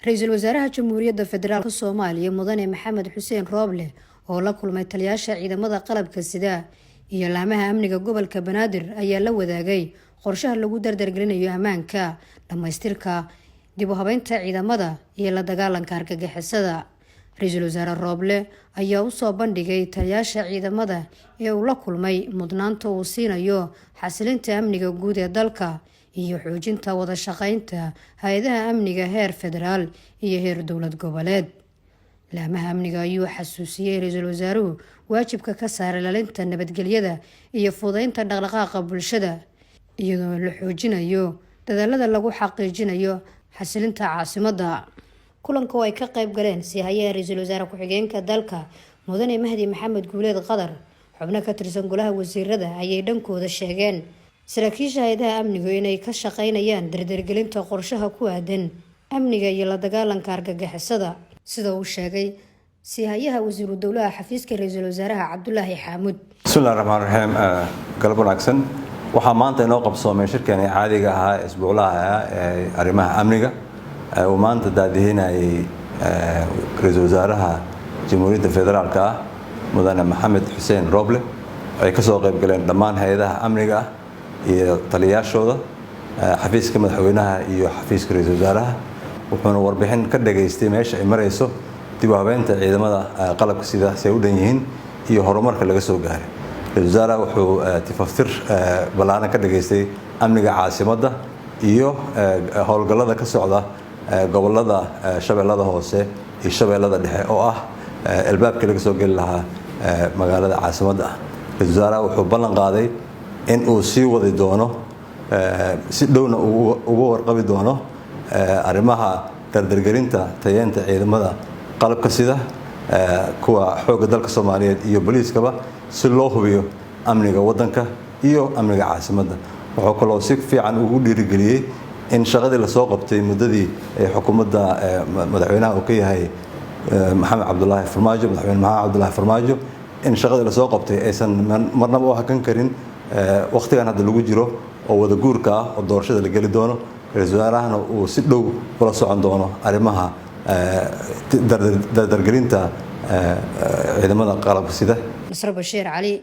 Ra'iisul Wasaaraha Jamhuuriyadda Federaalka Soomaaliya Mudane Maxamed Xuseen Rooble oo la kulmay taliyayaasha ciidamada qalabka sida iyo laamaha amniga gobolka Banaadir ayaa la wadaagay qorshaha lagu dardargelinayo ammaanka, dhamaystirka dib u habeynta ciidamada iyo la dagaalanka argagixisada. Ra'iisul Wasaare Rooble ayaa u soo bandhigay taliyayaasha ciidamada ee uu la kulmay mudnaanta uu siinayo xasilinta amniga guud ee dalka iyo xoojinta wada shaqeynta hay'adaha amniga heer federaal iyo heer dowlad goboleed. Laamaha amniga ayuu xasuusiyay Ra'iisul Wasaaruhu waajibka ka saaran ilaalinta nabadgelyada iyo fududeynta dhaqdhaqaaqa bulshada iyadoo la xoojinayo dadaalada lagu xaqiijinayo xasilinta caasimadda. Kulanka oo ay ka qayb galeen siyaasadaha Ra'iisul Wasaare ku-xigeenka dalka Mudane Mahdi Maxamed Guuleed Qadar, xubno ka tirsan golaha wasiirada ayay dhankooda sheegeen saraakiisha hay'adaha amnigu inay ka shaqeynayaan dardargelinta qorshaha ku aadan amniga iyo la dagaalanka argagixisada, sida uu sheegay siyaasadaha wasiiru dowlaha xafiiska Ra'iisul Wasaaraha Cabdullaahi Xamuud. Bismillaahi Raxmaani Raxiim. Galab wanaagsan. Waxaa maanta inoo qabsoomay shirkani caadiga ah ee isbuuclaha ee arrimaha amniga oo maanta daadihinayay Ra'iisul Wasaaraha Jamhuuriyadda Federaalka Mudane Maxamed Xuseen Rooble ay ka soo qayb galeen dhammaan hay'adaha amniga iyo taliyayaashooda xafiiska madaxweynaha iyo xafiiska Ra'iisul Wasaaraha wuxuuna warbixin ka dhageystay meesha ay marayso dib u habeynta ciidamada qalabka sida ay u dhan yihiin iyo horumarka laga soo gaaray. Ra'iisul Wasaaraha wuxuu tifaftir balaaran ka dhageystay amniga caasimadda iyo howlgallada ka socda gobolada Shabeellada Hoose iyo Shabeellada Dhexe oo ah albaabkii laga soo gali lahaa magaalada caasimadda. Ra'iisul Wasaaraha wuxuu ballan qaaday in uu sii wadi doono si dhowna uga warqabi doono arrimaha dardargelinta tayeenta ciidamada qalabka sida kuwa xoogga dalka Soomaaliyeed iyo booliiskaba si loo hubiyo amniga wadanka iyo amniga caasimadda. Wuxuu kaloo si fiican ugu dhiirigeliyay in shaqadii la soo qabtay muddadii xukuumadda madaxweynaha uu ka yahay Maxamed Cabdullaahi Farmaajo in shaqadii la soo qabtay aysan marnaba u hakan karin waqtigan hadda lagu jiro oo wada guurka ah oo doorashada la gali doono. Ra'iisul Wasaarahana uu si dhow ula socon doono arrimaha dardargelinta ciidamada qalabka sida. Nasr Bashiir Ali.